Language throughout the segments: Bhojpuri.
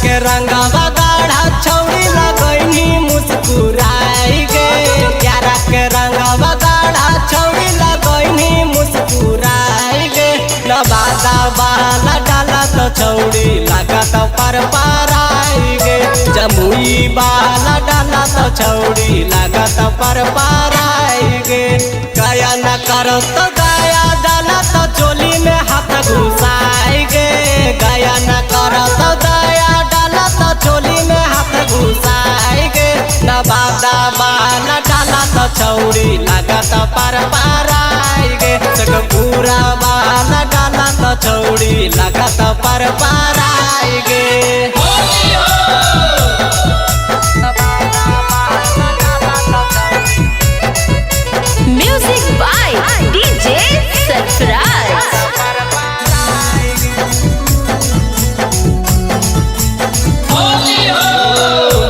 के रंगवा गाढ़ा छौड़ी लगैनी मुस्कुराई गे। प्यारा के रंगवा गाढ़ा छौड़ी लगैनी मुस्कुराई गे। नवादा वाला डाला तो छौड़ी लागत पर पाराई गे। जमुई वाला डाला तो छौड़ी लागत पर पाराई गे। गया न करो तो गया डाला तो चोली में हाथ घुसाई गे। गया न करो तो गया डाला तो चोली में हाथ घुसाई गे। नवादा वाला डाला तो छौड़ी लागत पर पाराई गे। पूरा वाला डाला तो छौड़ी लागत पर पाराई गे। Music by DJ Sarfraz।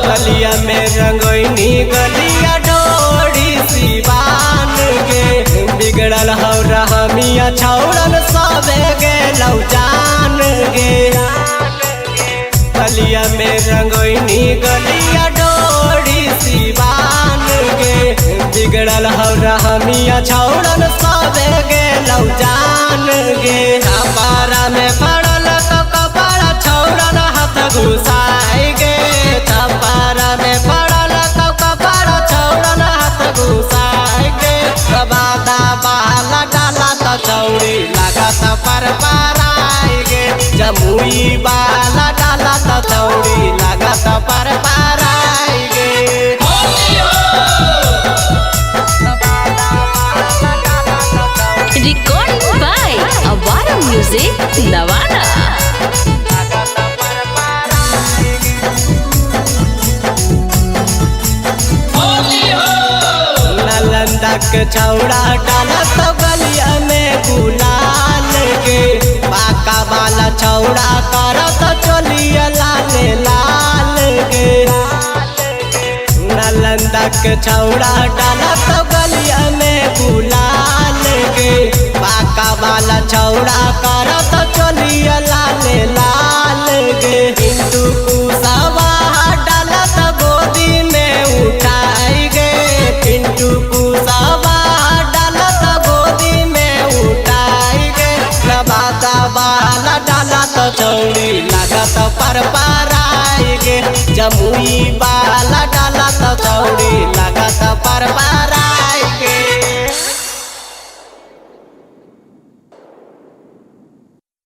गलिया में रंगोइनी गलिया डोरी सिवान गे। बिगड़ल हो रहमिया छौड़न सबे गे लौ जान गे। गलिया में रंगोइनी गलिया डोरी सिवान गे। बिगड़ल हो रहमिया छौड़न सबे गे लौ जान गे। कपड़ा में पड़ल तो कपड़ा छौड़न हाथ घुसाई गे। कपड़ा में पड़ल तो कपड़ा छौड़न हाथ घुसाई गे। नवादा वाला डाला तो छौड़ी लागत पर पाराई गे। जमुई वाला डाला तो छौड़ी लागत पर पाराई गे। Recording by Awara Music, Navada। Nalanda के छौड़ा डाला तो गलिया में गुलाल गे। बाका वाला छौड़ा कर तो चलिया लाल लाल गे। नालंदा के छौड़ा डाला तो गलिया में गुलाल गे। बाका वाला छौड़ा कर तो चलिया लाल लाल गे। हिंदू कुसवा डाला तो गोदी में उठाई गे। पिंटू कुसवा डाला तो गोदी में उठाई गे। नवादा वाला डाला तो छौड़ी लागत पर पाराई गे। जमुई